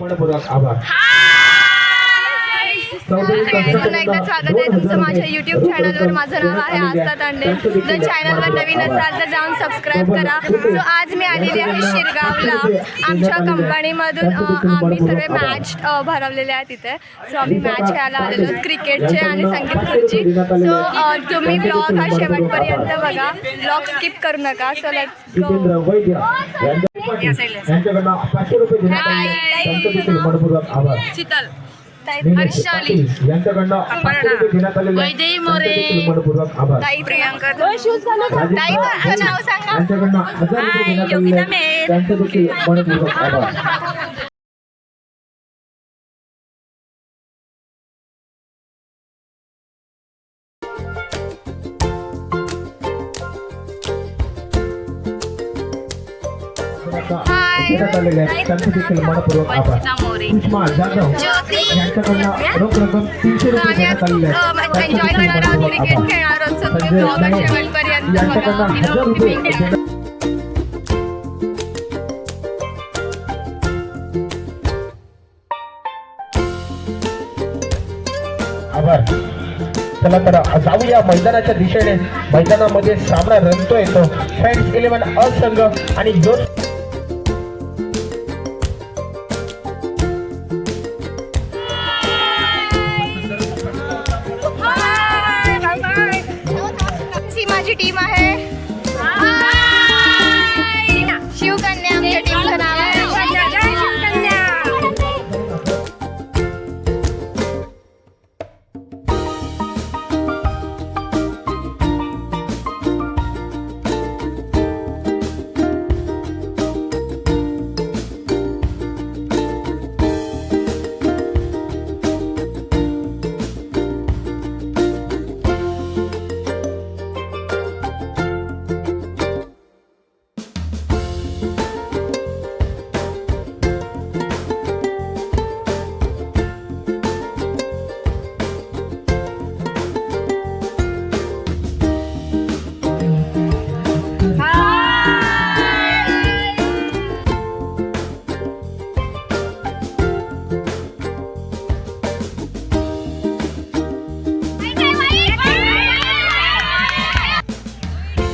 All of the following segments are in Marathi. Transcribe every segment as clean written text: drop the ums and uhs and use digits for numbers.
मनपूर्वक आभार. पुन्हा एकदा स्वागत आहे तुमचं माझ्या यूट्यूब चॅनलवर. माझं नाव आहे आस्था तांडे. जर चॅनलवर नवीन असाल तर जाऊन सबस्क्राईब करा. सो आज मी आलेली आहे शिरगावला. आमच्या कंपनीमधून आम्ही सर्व मॅच भरवलेले आहेत तिथे. सो आम्ही मॅच खेळायला आलेलो क्रिकेटचे आणि संगीत खुर्ची. सो तुम्ही ब्लॉग हा शेवटपर्यंत बघा. ब्लॉग स्किप करू नका. So let's go. मनपूर्वक आभार. शीतल हर्षाली वैदेही मोरे ताई प्रियांका ताई नाव सांगा. योगिता मेर. मनपूर्वक आभार. मनपूर्वक आभार. सुषमा जाधव यांच्याकडनं रोख रक्कम 300 रुपये देण्यात आलेले आहेत. एन्जॉय करणार आहोत, क्रिकेट खेळणार आहोत. सो तुम्ही ब्लॉग शेवटपर्यंत बघा. 1000 रुपये आभार. चला तर जाऊया मैदानाच्या दिशेने. मैदानामध्ये सामना रंगतोय तो फ्रेंड्स 11 अ संघ आणि माझी टीम आहे. शिवकन्या आमच्या टीमचं नाव आहे.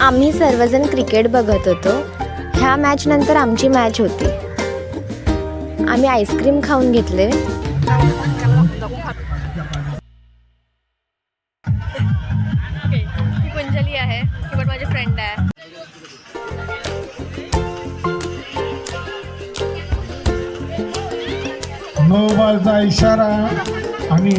आम्ही सर्वजण क्रिकेट बघत होतो. ह्या मॅच नंतर आमची मॅच होती. आम्ही आईस्क्रीम खाऊन घेतले. ही कुंजली आहे. ही पण माझी फ्रेंड आहे. नो बॉलचा इशारा आणि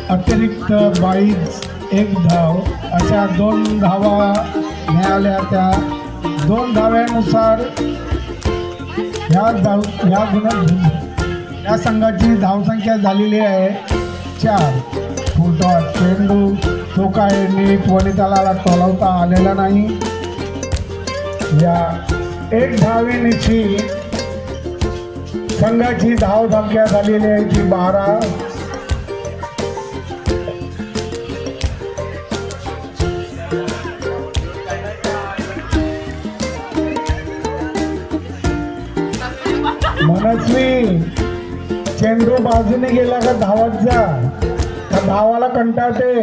अतिरिक्त 22 एक धाव अशा 2 धावा मिळाल्या. त्या 2 धाव्यानुसार या संघाची धावसंख्या झालेली आहे 4. फुलटॉस चेंडू तो काय नीट वनिताला टोलवता आलेला नाही. या 1 धावेची संघाची धावसंख्या झालेली आहे ती 12. मनस्वी चेंडू बाजूने गेला का धावत जा. त्या धावाला कंटाळते.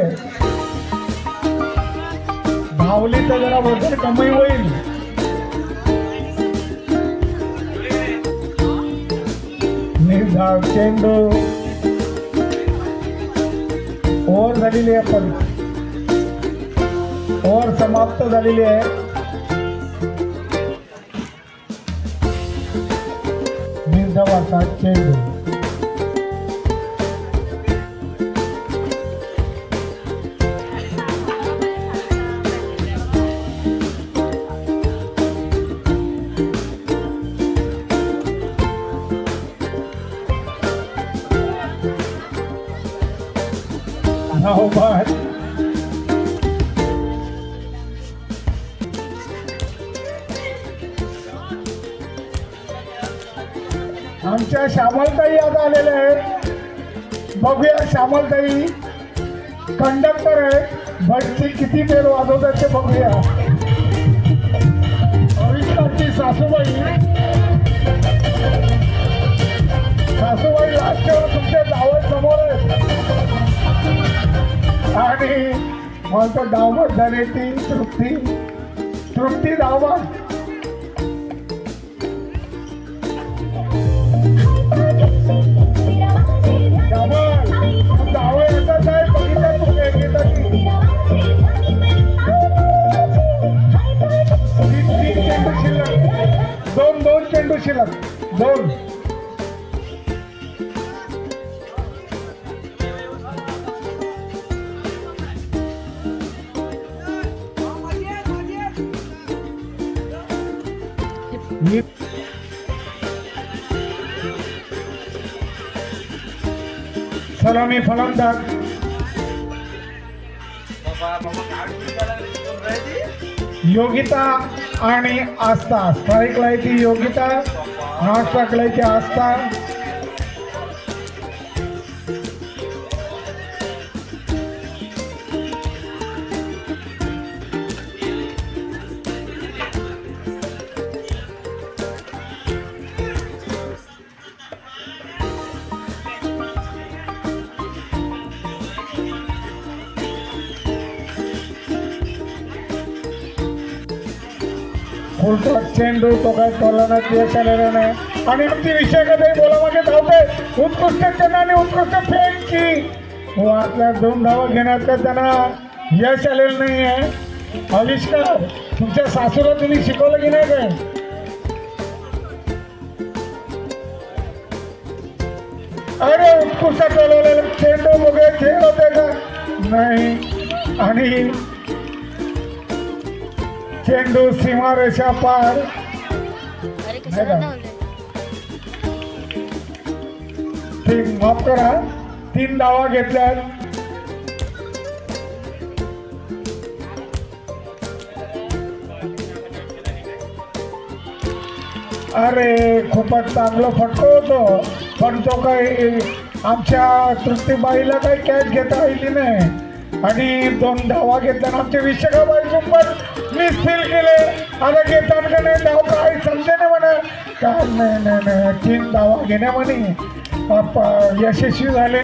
धावली तर जरा वजन कमी होईल. निर्धाव चेंडू ओव्हर झालेली आहे. पण ओव्हर समाप्त झालेली आहे. निर्धावाचा चेंडू धावबाद. आमच्या श्यामलताई आता आलेल्या आहेत. बघूया श्यामलताई कंडक्टर आहे. बसची किती बेल वाजवतात ते बघूया. अविष्कारची सासूबाई लास्टवर तुमच्या डावासमोर आहेत आणि मला तर डावमत झाली ती तृप्ती डावमत. डाव येतात आहे बघितलं तुम्ही एकेकाची. तीन चेंडू शिल्लक, दोन चेंडू शिल्लक, दोन. सलामी फलंदाज योगिता आणि आस्था. स्ट्राईकला येते योगिता, नॉन स्ट्राईकला येते आस्था. फुलटॉस चेंडू तो काय तोलनात यश आलेला नाही आणि आमची विषय कधी बोलामागे धावते. उत्कृष्ट चेंडू आणि उत्कृष्ट फेक व आपल्या 2 धावा घेण्यात का त्यांना यश आलेलं नाही आहे. आविष्कार तुमच्या सासूला तुम्ही शिकवलं की नाही काय? अरे उत्कृष्ट टोलवलेलं चेंडू बघे खेळ होते का नाही आणि चेंडू सीमारेषा पार. माफ करा, 3 धावा घेतल्यात. अरे खूपच चांगलं फटको होतो पण तो काही आमच्या तृप्तीबाईला काही कॅच घेता आली नाही आणि 2 धावा घेताना आमचे विशाखाबाई पण मिस फील केले. आता घेताना का नाही धाव काही समजे नाही म्हणा का नाही 3 धावा घेण्यामध्ये यशस्वी झाले.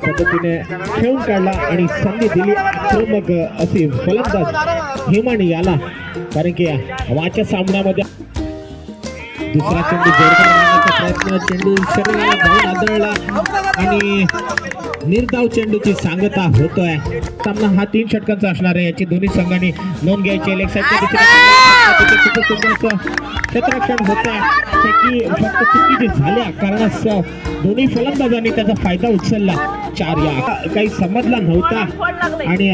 पद्धतीने खेळून काढला आणि संधी दिली तर मग असे फलंदाज हिमानी याला, कारण की वाच्या सामन्यामध्ये दुसरा चेंडू जोरदार मारण्याचा प्रयत्न, चेंडू शरीराला धावून आदळला आणि निर्धाव चेंडूची सांगता होतोय. सामना हा 3 षटकांचा असणार आहे, याची दोन्ही संघांनी नोंद घ्यायची. लेग साईडच्या क्षेत्ररक्षण होत आहे की फक्त चुकीची झाल्या कारणास दोन्ही फलंदाजांनी त्याचा फायदा उचलला. 4 या काही समजला नव्हता आणि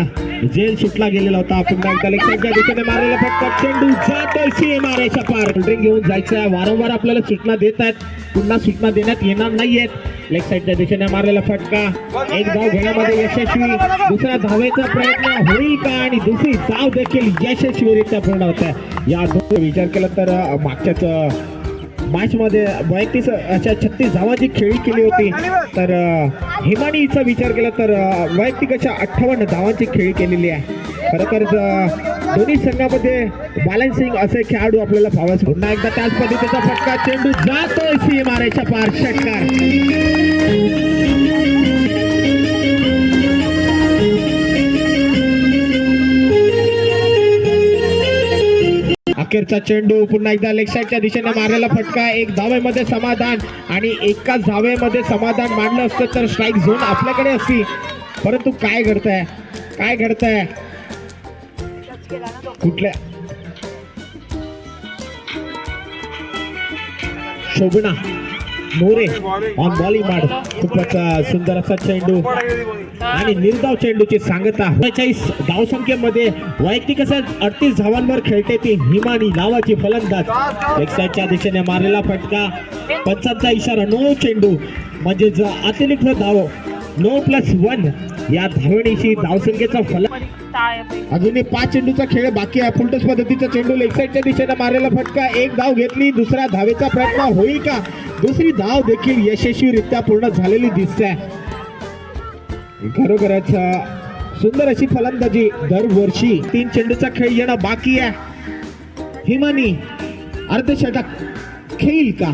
जेल सुटला गेलेला होता. पुन्हा एकदा लेग साईडच्या दिशेने मारलेला फटका, चेंडू जातोय सीमारेच्या पार. फिल्डिंग घेऊन जायचं, वारंवार आपल्याला सूचना देत आहेत, पुन्हा सूचना देण्यात येणार नाहीयेत. लेग साईडच्या दिशेने मारलेला फटका, एक धाव घेण्यामध्ये यशस्वी. दुसरा धावेचा प्रयत्न होईल का आणि दुसरी धाव देखील यशस्वीरित्या पूर्ण होत आहे. या दोन विचार केला तर मागच्याच मॅच मध्ये वैयक्तिक अशा 36 धावांची खेळी केली होती, तर हिमानीचा विचार केला तर वैयक्तिक अशा 58 धावांची खेळी केलेली आहे. खरं तर दोन्ही संघामध्ये बॅलन्सिंग असे खेळाडू आपल्याला पाहावयास. पुन्हा एकदा त्याच पद्धतीचा फटका, चेंडू जातोय सीमारेच्या पार. षटकार. अखेरचा चेंडू, पुन्हा एकदा लेग साईडच्या दिशेने मारलेला फटका, एक धावेमध्ये समाधान आणि एकाच धावेमध्ये समाधान मांडलं असतं तर स्ट्राईक झोन आपल्याकडे असती. परंतु काय घडतंय, काय घडतंय, कुठल्या शोभना मोरे ऑन बॉलिंग मार. खूपच सुंदर असा चेंडू आणि निर्धाव चेंडूची सांगता. 45 धावसंख्येमध्ये वैयक्तिक असं 38 धावांवर खेळते ती हिमानी नावाची फलंदाज. लेग साईडच्या दिशेने मारलेला फटका, 5चा इशारा, नो चेंडू म्हणजेच अतिरिक्त धाव, नो +1 या धावणीशी धावसंख्येचा फलक. अजूनही 5 चेंडूचा खेळ बाकी आहे. फुलटस पद्धतीचा चेंडू, लेग साईडच्या दिशेने मारलेला फटका, एक धाव घेतली, दुसरा धावेचा प्रयत्न होईल का, दुसरी धाव देखील यशस्वीरित्या पूर्ण झालेली दिसते. खरोखरच सुंदर अशी फलंदाजी दरवर्षी. 3 चेंडूचा खेळ येणं बाकी आहे. हिमानी अर्धशतक खेळील का?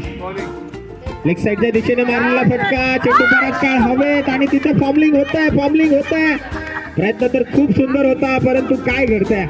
लेग साईडच्या दिशेने मारलेला फटका, चेंडू बराच काळ हवेत आणि तिथे फॉर्मलिंग होत आहे. प्रयत्न तर खूप सुंदर होता, परंतु काय घडतंय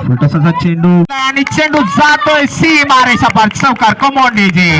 छोटासा चेंडू आणि चेंडू जातोय सी मारेशा पार चौकार कमोंडीजी